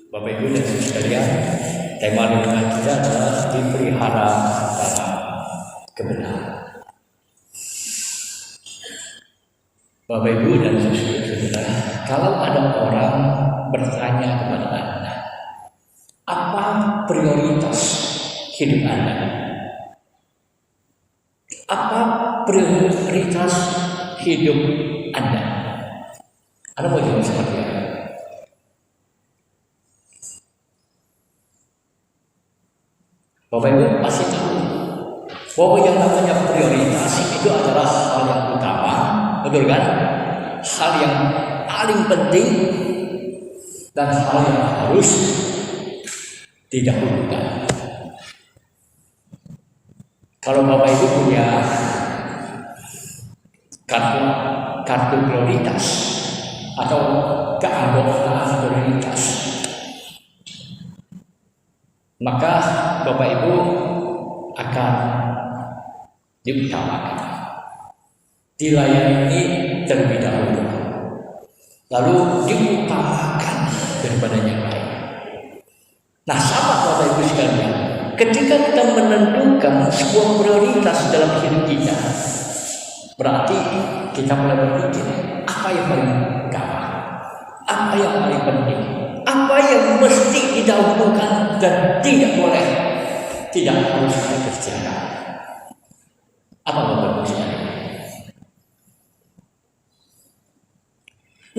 Bapak Ibu dan Saudara sekalian, tema renungan kita adalah dipelihara dalam kebenaran. Bapak Ibu dan Saudara, kalau ada orang bertanya kepada Anda, apa prioritas hidup Anda? Apa prioritas hidup Anda? Anda mau jawab seperti apa? Bapak Ibu pasti tahu bahwa yang namanya prioritas itu adalah hal yang utama, betul kan? Hal yang paling penting dan hal yang harus didahulukan. Kalau Bapak Ibu punya kartu prioritas atau keanggotaan prioritas, maka Bapak Ibu akan diutamakan, dilayani terlebih dahulu, lalu diutamakan daripada yang lain. Nah, sama Bapak Ibu sekalian, ketika kita menentukan sebuah prioritas dalam hidup kita, berarti kita mulai berpikir apa yang paling utama, apa yang paling penting, apa yang mesti didahulukan dan tidak harus kita kerjakan. Apa Bapak Ibu sekalian?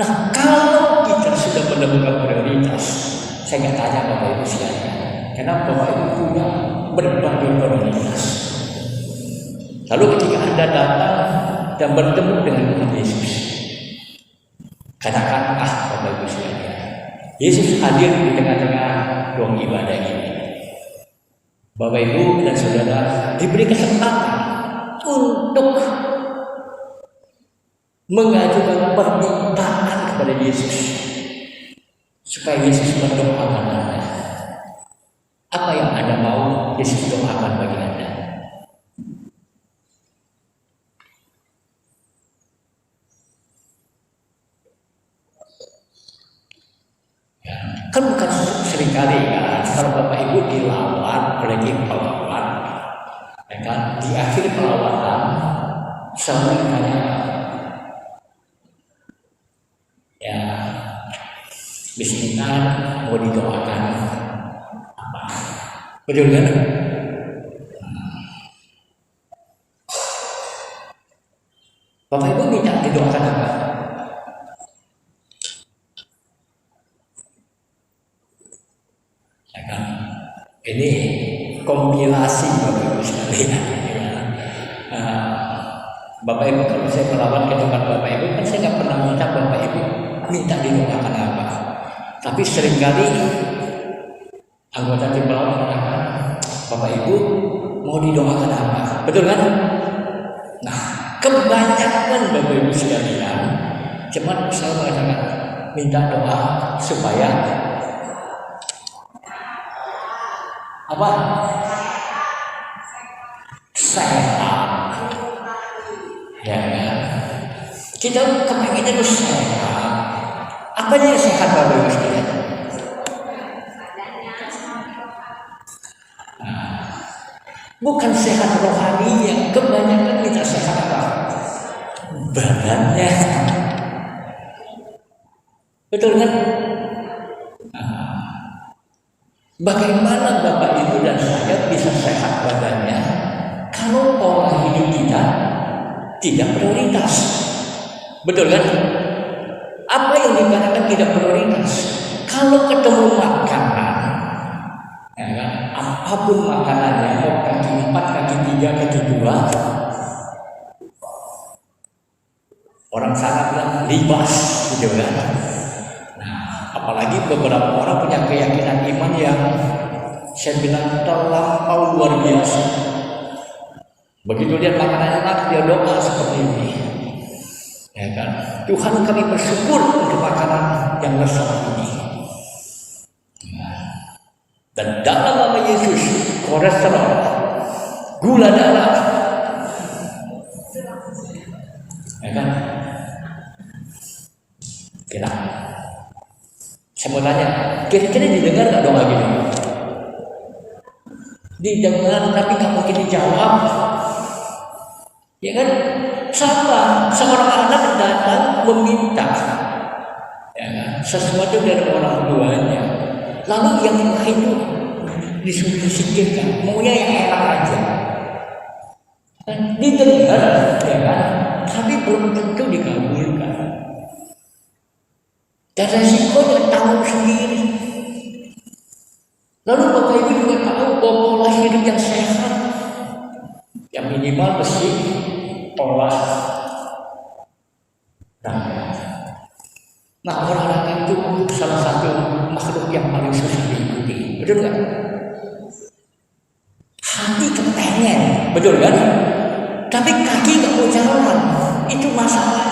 Nah, kalau kita sudah menemukan prioritas, saya nggak tanya Bapak Ibu sekalian, karena Bapak Ibu punya berbagai prioritas. Lalu ketika Anda datang dan bertemu dengan Tuhan Yesus, katakan, Bapak Ibu sekalian, Yesus hadir di tengah-tengah ruang ibadah ini. Bapak Ibu dan Saudara diberi kesempatan untuk mengajukan permintaan kepada Yesus supaya Yesus mendoakan Anda. Apa yang Anda mau Yesus doakan bagi Anda? Ya, kan bukan seringkali kan kalau Bapak Ibu dilawan oleh tim pelawan, ya kan, di akhir perlawanan selalu ditanya, ya, bismillah, mau didoakan apa? Betul kan? Bapak Ibu minta didoakan apa? Ya kan? Ini kompilasi Bapak Ibu sekalian. Bapak Ibu kalau saya melawan ke tempat Bapak Ibu, kan saya nggak pernah minta Bapak Ibu minta didoakan apa. Tapi seringkali anggota tim pelawan mengatakan, Bapak Ibu mau didoakan apa? Betul kan? Nah, kebanyakan Bapak Ibu sekalian cuma selalu mengatakan minta doa supaya apa? Sehat. Ya kan? Kita kepengen itu sehat. Apanya yang sehat Bapak Ibu sekalian? Bukan sehat rohaninya, kebanyakan kita sehat apa? Badannya. Betul kan? Bagaimana Bapak Ibu dan saya bisa sehat badannya kalau pola hidup kita tidak prioritas? Betul kan? Apa yang dikatakan tidak prioritas? Kalau ketemu makanan, ya kan? Apapun makanannya, mau kaki 4, kaki 3, kaki 2, orang sana bilang libas, gitu kan? Apalagi beberapa orang punya keyakinan iman yang saya bilang terlampau luar biasa. Begitu dia makanan enak, dia doa seperti ini, ya kan? Tuhan, kami bersyukur untuk makanan yang lezat ini. Dan dalam nama Yesus, kolesterol, gula darah, ya kan? Kira Saya mau tanya, kira-kira didengar nggak doa gini? Didengar tapi nggak mungkin dijawab. Ya kan? Sama seorang anak datang meminta ya kan? Sesuatu dari orang tuanya. Lalu yang lain itu disuruh disingkirkan, maunya yang enak aja. Didengar, ya kan? Tapi belum tentu dikabulkan. Dan resikonya tahu sendiri. Lalu Bapak Ibu juga tahu bahwa pola hidup yang sehat, yang minimal mesti pola olahraga. Nah, olahraga itu salah satu makhluk yang paling susah diikuti, betul nggak? Hati kepengen, betul kan? Tapi kaki nggak mau jalan, itu masalahnya.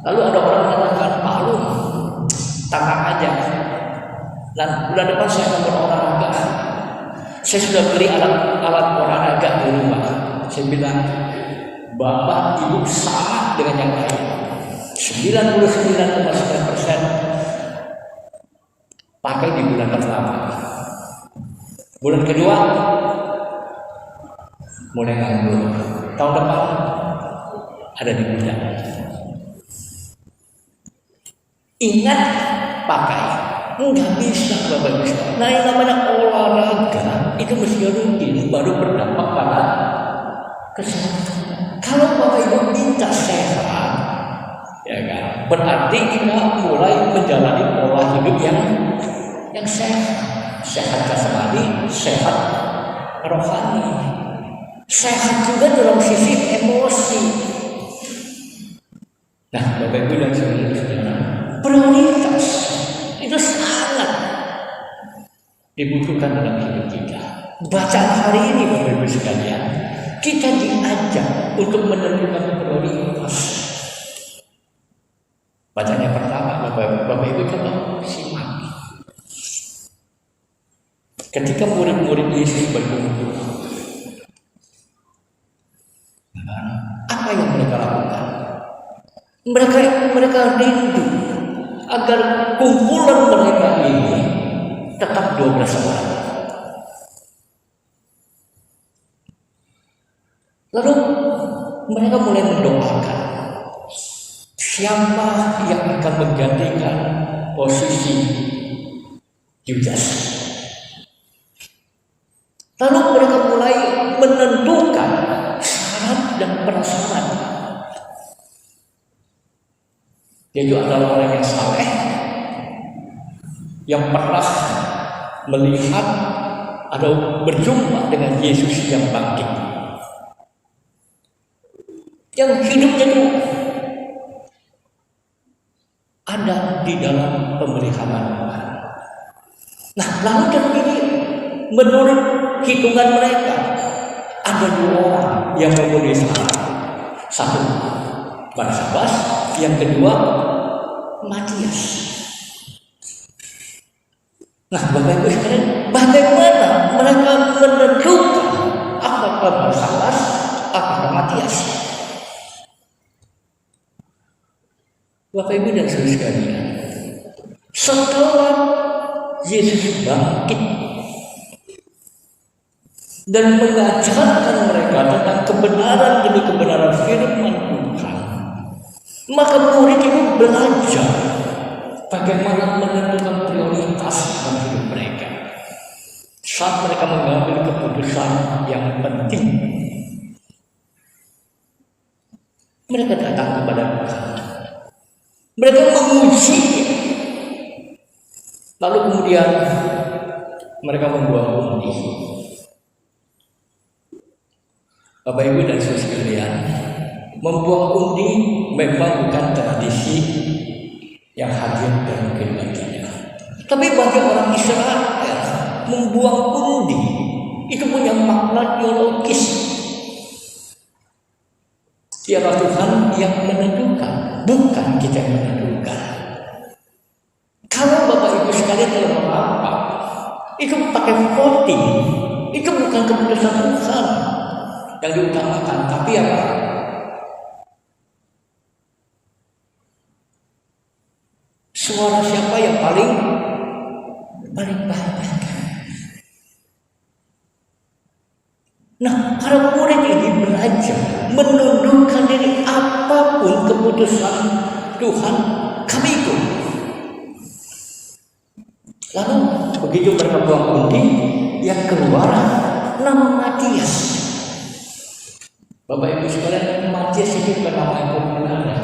Lalu ada orang mengatakan, Pak Lu, tangan aja. Dan bulan depan saya akan berolahraga. Saya sudah beli alat olahraga di rumah. Saya bilang, Bapak Ibu sama dengan yang lain. 99,9% pakai di bulan pertama. Bulan kedua mulai nganggur. Tahun depan ada di gudang. Ingat pakai, nggak bisa Bapak Ibu. Nah, yang namanya olahraga itu mesti rutin, baru berdampak pada kesehatan. Kalau Bapak Ibu minta sehat, ya kan, berarti kita mulai menjalani pola hidup yang sehat jasmani, sehat rohani, sehat juga dalam sisi emosi. Nah, Bapak Ibu dan saudara, prioritas itu sangat dibutuhkan dalam hidup kita. Bacaan hari ini Bapak Ibu sekalian, kita diajak untuk menentukan prioritas. Bacaan yang pertama, Bapak Ibu coba simak. Ketika murid-murid Yesus berkumpul, apa yang mereka lakukan? Mereka rindu agar kumpulan mereka ini tetap 12 orang. Lalu mereka mulai mendoakan siapa yang akan menggantikan posisi Yudas. Lalu mereka mulai menentukan syarat dan prasyarat. Yaitu adalah orang yang saleh, yang pernah melihat atau berjumpa dengan Yesus yang bangkit, yang hidupnya itu ada di dalam pemeliharaan Tuhan. Nah, lalu dan ini menurut hitungan mereka ada 2 orang yang memenuhi syarat. Satu Barsabas, yang kedua Matias. Nah, Bapak Ibu sekalian, bagaimana mereka menentukan apakah Barsabas, apakah Matias? Bapak Ibu dan saudara sekalian, setelah Yesus bangkit dan mengajarkan mereka tentang kebenaran demi kebenaran firman Tuhan, maka murid itu belajar bagaimana menentukan prioritas dalam hidup mereka saat mereka mengambil keputusan yang penting. Mereka datang kepada Tuhan, mereka menguji, lalu kemudian mereka membuang undi. Bapak Ibu dan saudara sekalian, membuang undi memang bukan tradisi yang hadir dalam kehidupan kita. Tapi bagi orang Israel, membuang undi itu punya makna teologis. Dialah Tuhan yang menentukan, bukan kita yang menentukan. Kalau Bapak Ibu sekalian dalam apa, itu pakai voting, itu bukan keputusan Tuhan yang diutamakan, tapi apa? Suara siapa yang paling banyak? Nah, para murid ini belajar menundukkan diri, apapun keputusan Tuhan kami ikut. Lalu begitu mereka buang undi, yang keluar nama Matias. Bapak Ibu sekalian, Matias ini bukan nama yang populer.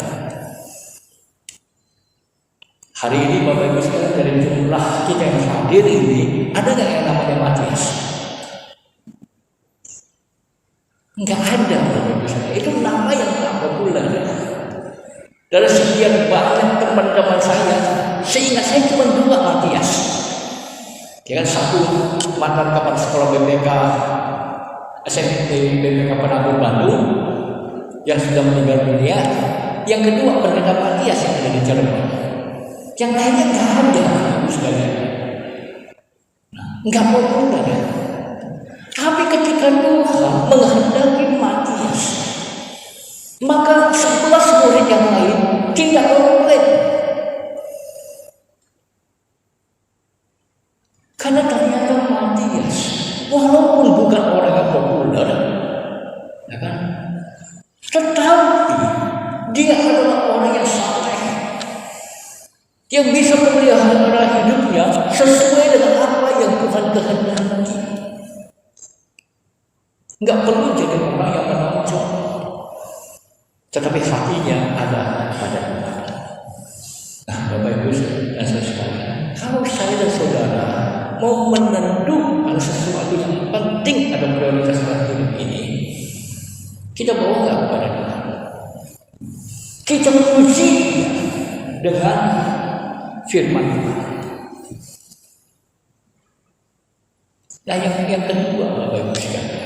Hari ini Bapak Ibu sekalian, dari jumlah kita yang hadir ini, ada nggak yang namanya Matias? Enggak ada, Bapak Ibu sekalian. Itu nama yang tak populer. Dari sekian banyak teman-teman saya, seingat saya cuma 2 Matias. Ya kan, satu mantan kepala sekolah BPK SMP BPK Penanggung Bandung yang sudah meninggal dunia. Yang kedua pendeta Matias yang ada di Cirebon. Yang lainnya nggak ada, sekalian. Nggak populer. Tapi ketika Tuhan menghendaki Matias, maka 11 murid yang lain tidak komplain. Karena ternyata Matias, walaupun bukan orang yang populer, ya kan, tetapi dia adalah orang yang saleh, yang bisa memelihara hidupnya sesuai dengan apa yang Tuhan kehendaki. Nggak perlu jadi orang yang menonjol, tetapi hatinya ada pada Tuhan. Nah, Bapak Ibu dan saudara sekalian, kalau saya dan saudara mau menentukan sesuatu yang penting dalam prioritas dalam hidup ini, kita bawa nggak kepada Tuhan? Kita uji dengan firman Tuhan. Nah, yang kedua, Bapak Ibu sekalian,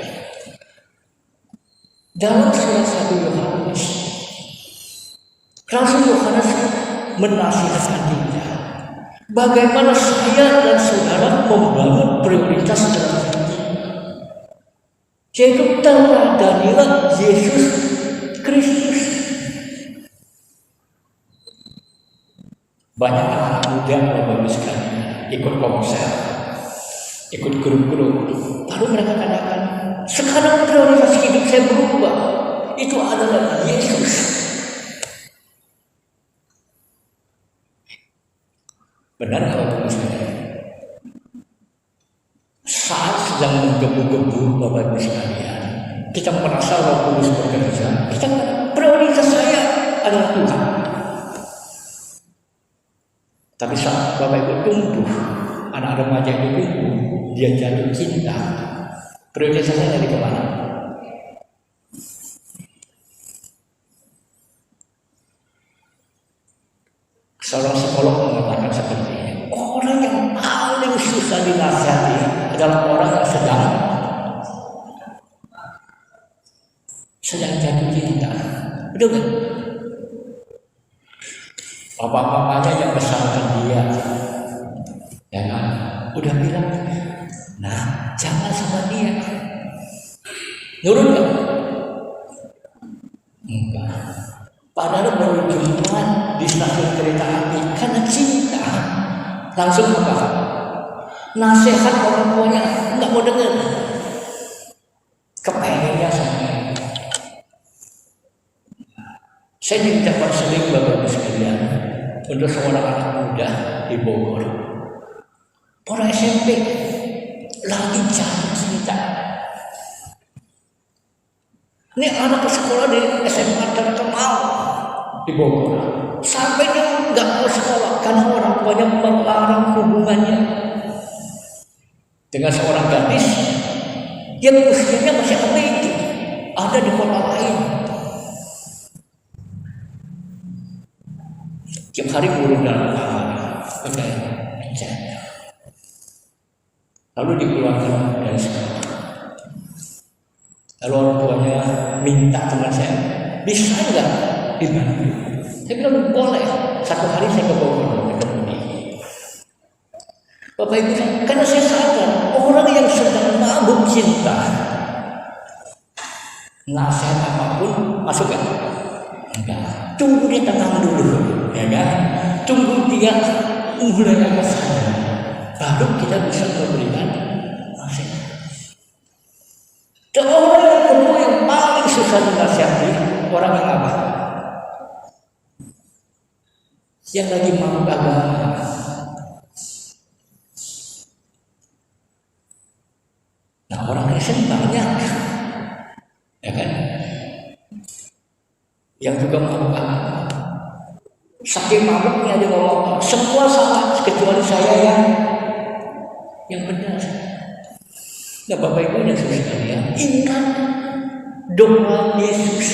dalam surat 1 Yohanes, Rasul Yohanes menasihatkan kita bagaimana saya dan saudara membangun prioritas dalam hidup, yaitu teladanilah Yesus Kristus. Banyak anak muda Bapak Ibu sekalian ikut konser, ikut grup-grup, lalu mereka katakan, sekarang prioritas hidup saya berubah, itu adalah Yesus. Benar kalau Bapak sekalian? Saat sedang menggebu-gebu Bapak Ibu sekalian, kita merasa Roh Kudus bekerja, kita prioritas saya adalah Tuhan. Tapi saat Bapak Ibu tumbuh, anak remaja itu tumbuh, dia jatuh cinta, prioritasnya dari kemana? Seorang psikolog mengatakan seperti ini, orang yang paling susah dinasihati adalah orang yang sedang jatuh cinta. Betul kan? Bapak-bapaknya yang besarkan dia, ya kan? Udah bilang, nah jangan sama dia. Nurut kan? Enggak. Padahal baru jumpa di stasiun kereta api karena cinta, langsung apa? Nasihat orang tuanya nggak mau dengar. Kepengennya sampai. Saya diminta konseling Bapak Ibu sekalian untuk seorang anak muda di Bogor, orang SMP lagi jatuh cinta. Ini anak sekolah di SMA terkenal di Bogor, sampai dia nggak mau sekolah karena orang tuanya melarang hubungannya dengan seorang gadis yang usianya masih ABG, ada di kota lain. Tiap hari burung dalam kamar, bercanda. Lalu dikeluarkan dari sekolah. Lalu orang tuanya minta teman saya, bisa nggak dibantu? Saya bilang boleh. Satu hari saya ke Bogor ketemu dia. Bapak Ibu, karena saya sadar orang yang sedang mabuk cinta, nasihat apapun masuk kan? Enggak. Tunggu dia tenang dulu, ya kan? Tunggu dia mulai agak sadar, baru kita bisa memberikan nasihat. Dan orang yang kedua yang paling susah dinasihati, orang yang apa? Yang lagi mabuk agama. Nah, orang Kristen banyak, ya kan? Yang juga mabuk agama. Saking mabuknya dia ngomong, semua salah kecuali saya yang benar. Nah, Bapak Ibu yang sekalian, ingat doa Yesus.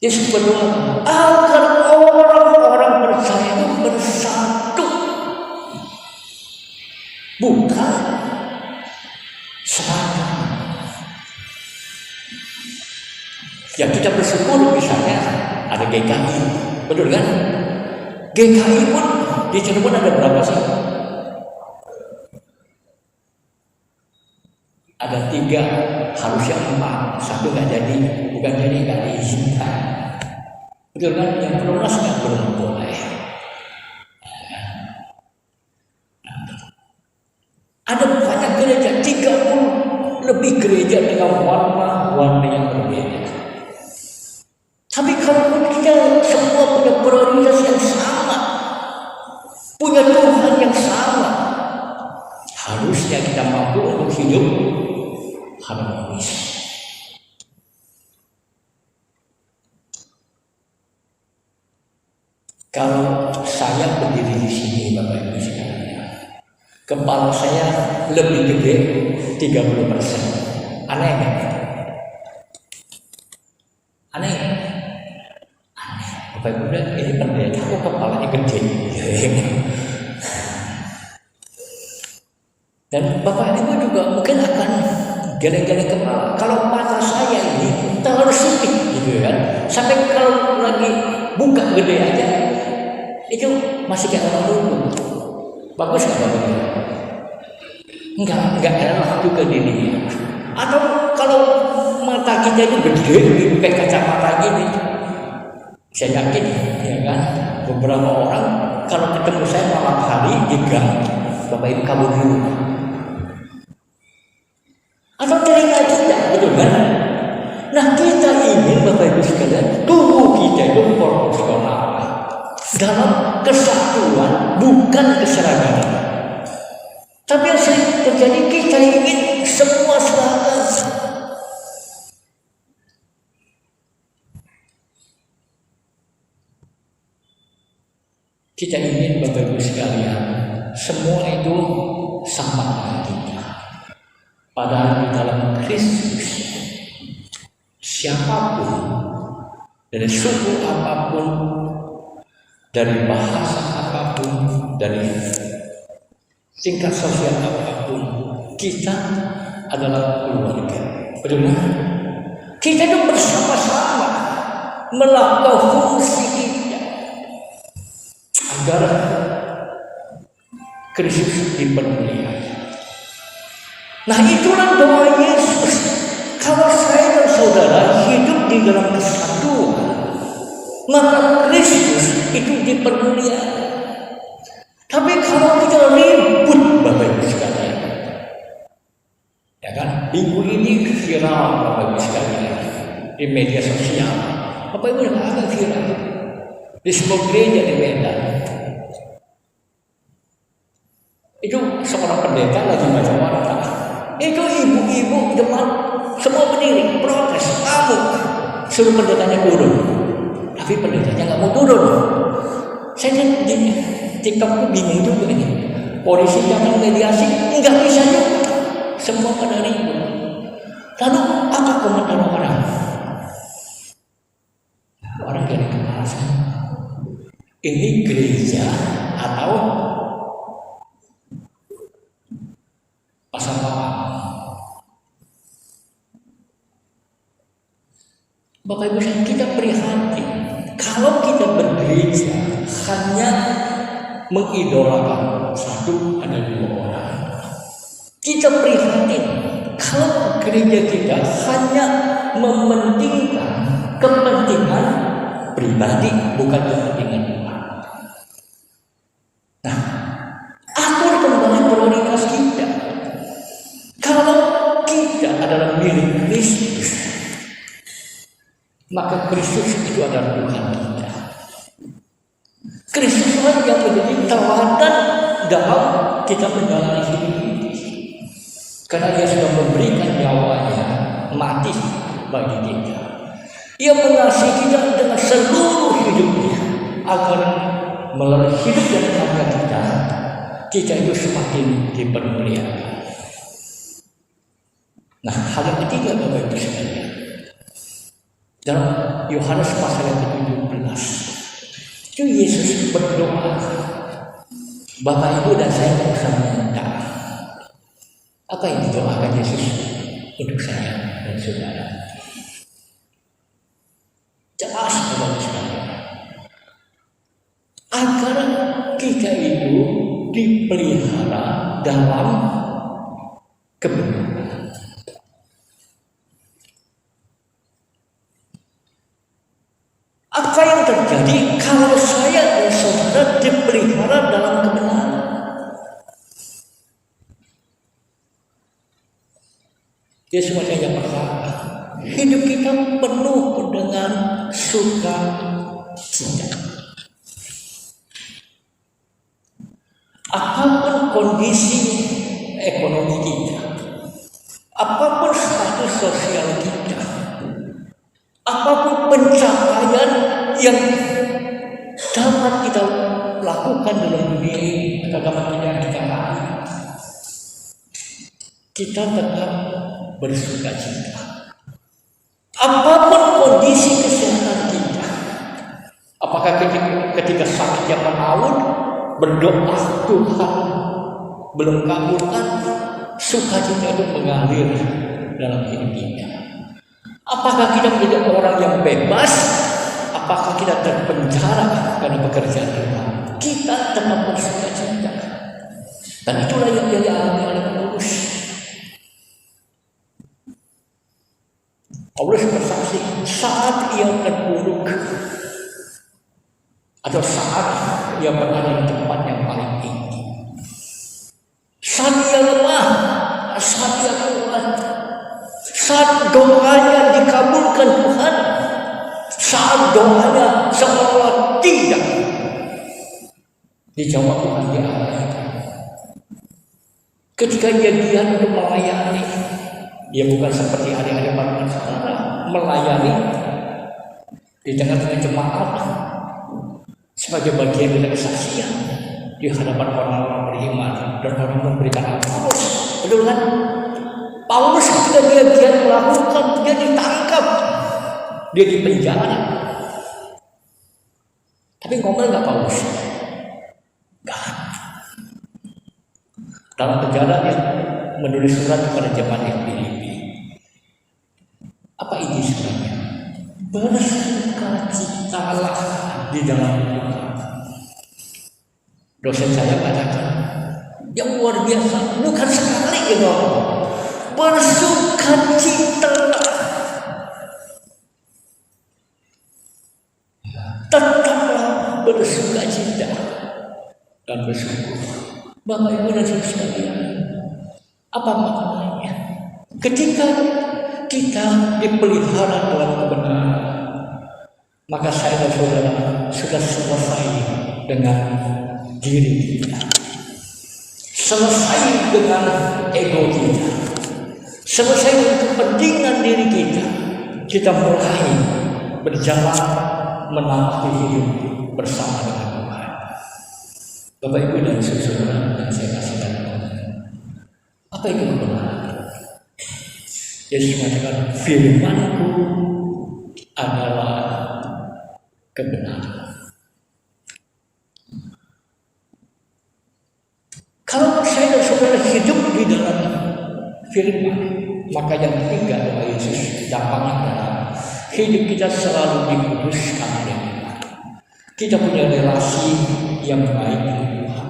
Yesus berdoa agar orang-orang percaya itu bersatu, bukan seragam. Ya, kita bersyukur misalnya ada GKI, betul kan? GKI pun di Cirebon ada berapa sih? Ada 3, harusnya 4, 1 nggak jadi, bukan jadi nggak diizinkan, betul kan? Yang pelunas nggak belum boleh. Ada banyak gereja, 30 lebih gereja dengan warna-warni yang berbeda. Tapi kalau kita semua punya prioritas yang sama, punya Tuhan yang sama, harusnya kita mampu untuk hidup harmonis. Kalau saya berdiri di sini, Bapak Ibu sekalian, kepala saya lebih gede 30%. Aneh kan? Aneh. Bapak Ibu bilang, ini pendeta kok kepalanya gede. Dan Bapak Ibu juga mungkin akan geleng-geleng kepala. Kalau mata saya ini terlalu sempit gitu kan, sampai kalau lagi buka gede aja, itu masih kayak orang dulu. Bagus nggak Bapak Ibu? Enggak enak juga dirinya. Atau kalau mata kita itu gede, kayak kacamata gini, saya yakin ya kan, beberapa orang kalau ketemu saya malam hari di gang, Bapak Ibu kabur dulu. Atau telinga kita, betul kan? Nah, kita ingin Bapak Ibu sekalian, tubuh kita itu proporsional dalam kesatuan, bukan keseragaman. Tapi yang sering terjadi, kita ingin semua seragam. Kita ingin Bapak Ibu sekalian, semua itu sama dengan kita. Padahal di dalam Kristus, siapapun, dari suku apapun, dari bahasa apapun, dari tingkat sosial apapun, kita adalah keluarga. Betul kan? Kita itu bersama-sama melakukan fungsi kita agar Kristus dipermuliakan. Nah, itulah doa Yesus. Kalau saya dan saudara hidup di dalam kesatuan, maka Kristus itu dipermuliakan. Tapi kalau kita ribut, Bapak Ibu sekalian, ya kan? Minggu ini viral, Bapak Ibu sekalian, di media sosial. Bapak Ibu agak viral di sebuah gereja di Medan. Itu seorang pendeta lagi baca warta. Itu ibu-ibu jemaat semua berdiri protes, ngamuk, suruh pendetanya turun. Tapi pendetanya nggak mau turun. Saya kan TikTokku bingung juga ini. Polisi jangan mediasi, nggak bisa juga. Semua pada ribut. Lalu apa komentar orang? Orang jadi kemarahan. Ini gereja atau pasar bawah? Bapak Ibu sekalian, kita prihatin kalau kita bergereja hanya mengidolakan satu ada 2 orang. Kita prihatin kalau gereja kita hanya mementingkan kepentingan pribadi, bukan kepentingan umat. apakah Kristus itu adalah Tuhan kita? Kristuslah yang menjadi teladan dalam kita menjalani hidup ini. Karena Dia sudah memberikan nyawanya mati bagi kita. Ia mengasihi kita dengan seluruh hidupnya agar melalui hidup dan karya kita itu semakin dipermuliakan. Nah, hal yang ketiga Bapak Ibu sekalian, dalam Yohanes pasal yang ke-17 itu Yesus berdoa, Bapak Ibu dan saya tidak usah minta. Apa yang didoakan Yesus untuk saya dan saudara? Jelas Bapak Ibu sekalian, agar kita itu dipelihara dalam kebenaran. Apa yang terjadi kalau saya dan saudara dipelihara dalam kebenaran? Yesus yang pertama, hidup kita penuh dengan sukacita. Apapun kondisi ekonomi kita, apapun status sosial kita, apapun pencapaian yang dapat kita lakukan dalam dunia ini, atau dapat kita raih, kita tetap bersukacita. Apapun kondisi kesehatan kita, apakah ketika sakitnya menahun, berdoa Tuhan belum kabulkan, sukacita itu mengalir dalam hidup kita. Apakah kita menjadi orang yang bebas? Apakah kita terpenjara karena pekerjaan Tuhan? Kita tetap bersukacita. Dan itulah yang dialami oleh Paulus. Paulus bersaksi, saat ia terpuruk atau saat ia berada di tempat yang paling tinggi, saat ia lemah, saat ia kuat, saat doanya dikabulkan Tuhan, saat doanya seolah tidak dijawab Tuhan, dia abaikan. Ketika dia diam untuk melayani, dia bukan seperti hari-hari para saudara melayani di tengah-tengah jemaat sebagai bagian dari kesaksian di hadapan orang-orang beriman dan orang memberikan Paulus. Betul kan? Paulus ketika dia melakukan, dia ditangkap, dia dipenjara. Tapi ngomel nggak Paulus? Nggak. Dalam penjara dia menulis surat kepada jemaat yang Filipi. Apa ini suratnya? Bersukacitalah di dalam Tuhan. Dosen saya katakan yang luar biasa, bukan sekali ya Bapak. Bersukacitalah. Tetaplah bersukacita dan bersyukur. Bapak Ibu dan Saudara sekalian, apa maknanya? Ketika kita dipelihara dalam kebenaran, maka saya dan saudara sudah selesai dengan diri kita, selesai dengan ego kita, selesai dengan kepentingan diri kita. Kita mulai berjalan menapaki hidup bersama dengan Tuhan. Bapak Ibu dan saudara yang saya kasihkan, apa itu kebenaran? Yesus mengatakan, firman-Ku adalah kebenaran. Kalau saya dan saudara hidup di dalam firman, maka yang ketiga doa Yesus dampaknya adalah hidup kita selalu dikuduskan oleh Tuhan. Kita punya relasi yang baik dengan Tuhan.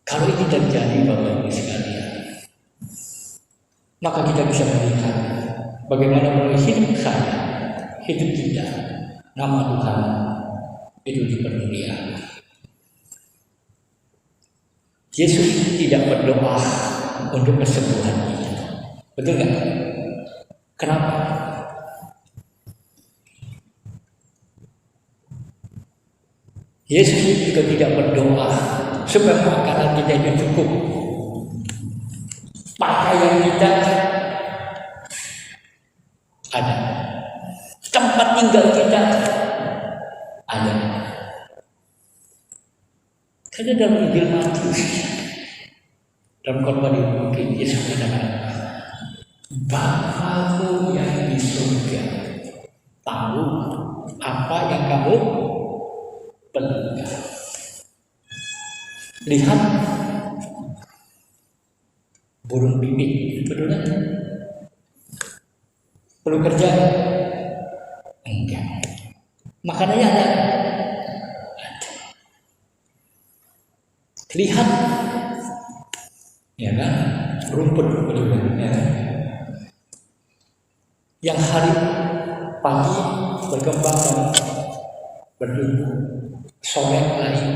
Kalau ini terjadi Bapak Ibu sekalian, maka kita bisa melihat bagaimana melalui hidup saya, hidup kita, nama Tuhan itu dipermuliakan. Yesus tidak berdoa untuk kesembuhan kita. Betul nggak? Kenapa? Yesus juga tidak berdoa supaya makanan kita itu cukup, pakaian kita ada, tempat tinggal kita ada. Karena dalam Injil Matius, dalam khotbah mungkin Yesus mengatakan, Bapamu yang di surga tahu apa yang kamu perlukan. Lihat burung pipit, betul kan? Perlu kerja? Enggak. Makanannya ada. Lihat, ya kan? Rumput, betul kan? Ya. Yang hari pagi berkembang dan bertumbuh, sore lagi.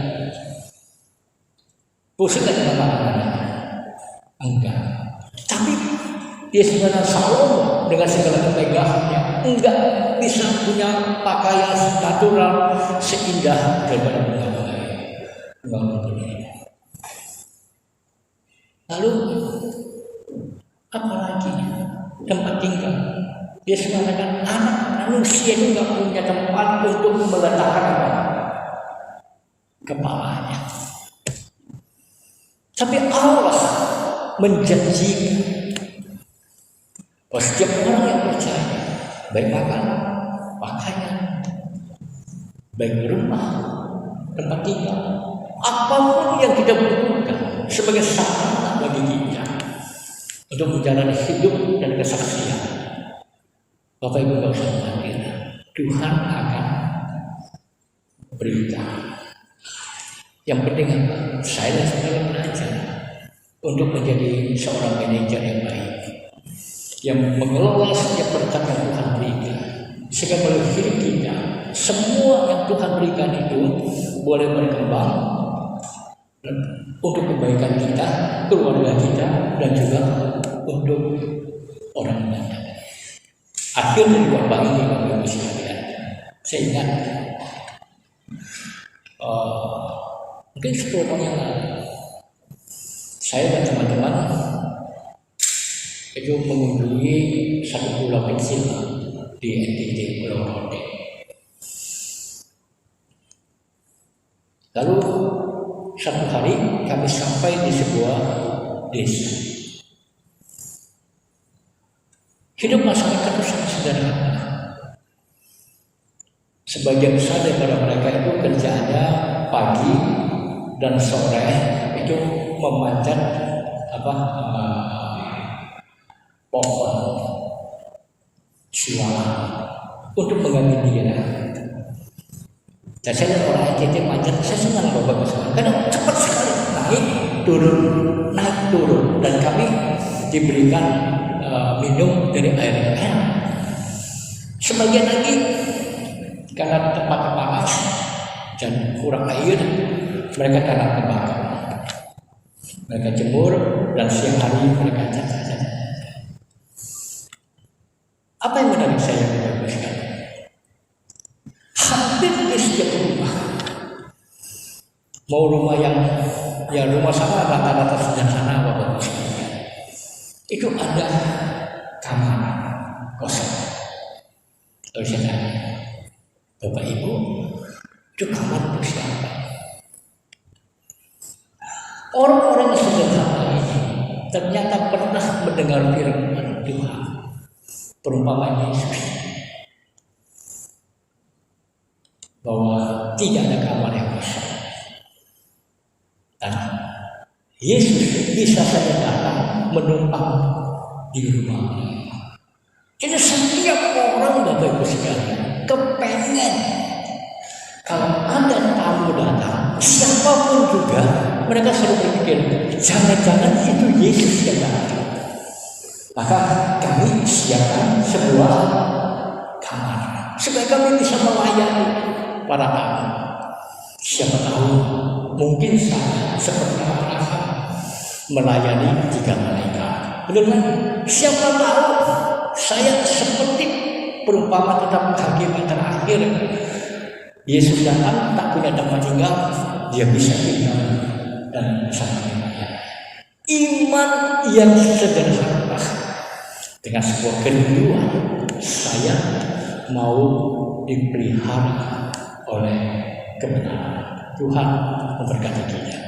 Pusing kan dengan makanannya? Enggak. Tapi dia sebenarnya Salomo dengan segala kemegahannya enggak bisa punya pakaian natural seindah daripada bunga-bunga. Lalu apalagi tempat tinggal? Dia mengatakan anak manusia itu enggak punya tempat untuk meletakkan apa? Kepalanya. Tapi Allah menjanjikan bahwa setiap orang yang percaya, baik makan, pakaian, baik rumah, tempat tinggal, apapun yang kita butuhkan sebagai sarana bagi kita untuk menjalani hidup dan kesaksian, Bapak Ibu gak usah khawatir, Tuhan akan berikan. Yang penting apa? Saya dan saudara belajar untuk menjadi seorang manajer yang baik, yang mengelola setiap berkat yang Tuhan berikan, sehingga melalui hidup kita semua yang Tuhan berikan itu boleh berkembang untuk kebaikan kita, keluarga kita, dan juga untuk orang lain. Akhir dari Bapak ini, Bapak Ibu sekalian, saya ingat mungkin 10 tahun yang lalu saya dan teman-teman itu mengunjungi satu pulau kecil di NTT, Pulau Rote. Lalu satu hari kami sampai di sebuah desa. Hidup masyarakat itu sangat sederhana. Sebagian besar daripada mereka itu kerjaannya pagi dan sore itu memanjat pohon suara untuk mengganti dia. Dan saya lihat orang NTT manjat, saya senang Bapak Ibu karena cepat sekali naik turun, dan kami diberikan minum dari air yang enak. Sebagian lagi karena tempatnya panas dan kurang air, mereka tanam tembakau. Mereka jemur dan siang hari mereka cacat. Apa yang menarik saya Bapak sekalian? Hampir di setiap rumah, mau rumah yang rumah sana rata-rata sederhana Bapak sekalian, itu ada kamar kosong. Lalu saya tanya, Bapak Ibu, itu kamar untuk siapa? Orang-orang yang sederhana ini ternyata pernah mendengar firman Tuhan, perumpamaan Yesus, bahwa tidak ada kamar yang kosong. Dan Yesus bisa saja datang menumpang di rumah. Jadi setiap orang Bapak Ibu sekalian kepengen kalau ada tamu datang, siapapun juga, mereka selalu berpikir, jangan-jangan itu Yesus yang datang. Maka kami siapkan sebuah kamar supaya kami bisa melayani para tamu. Siapa tahu mungkin saya seperti Abraham melayani 3 malaikat. Benar kan? Siapa tahu saya seperti perumpamaan tentang penghakiman terakhir Yesus datang tak punya tempat tinggal, dia bisa tinggal dan bersama dengannya. Iman yang sederhana dengan sebuah kerinduan, saya mau dipelihara oleh kebenaran. Tuhan memberkati kita.